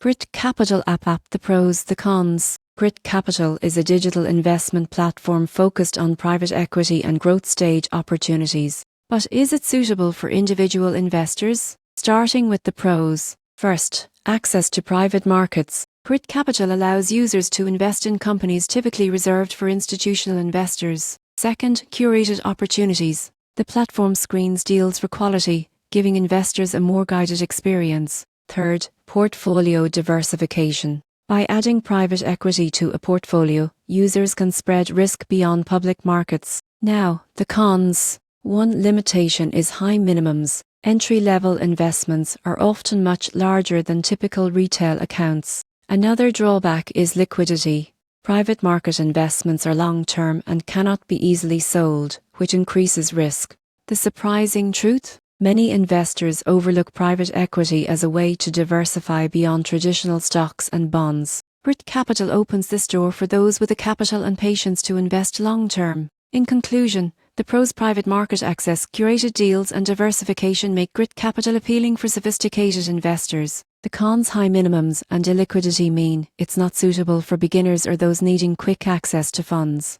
Grit Capital app. The pros, the cons. Grit Capital is a digital investment platform focused on private equity and growth stage opportunities. But is it suitable for individual investors? Starting with the pros. First, access to private markets. Grit Capital allows users to invest in companies typically reserved for institutional investors. Second, curated opportunities. The platform screens deals for quality, giving investors a more guided experience. Third, portfolio diversification. By adding private equity to a portfolio, users can spread risk beyond public markets. Now, the cons. One limitation is high minimums. Entry-level investments are often much larger than typical retail accounts. Another drawback is liquidity. Private market investments are long-term and cannot be easily sold, which increases risk. The surprising truth? Many investors overlook private equity as a way to diversify beyond traditional stocks and bonds. Grit Capital opens this door for those with the capital and patience to invest long-term. In conclusion, the pros: private market access, curated deals and diversification make Grit Capital appealing for sophisticated investors. The cons: high minimums and illiquidity mean it's not suitable for beginners or those needing quick access to funds.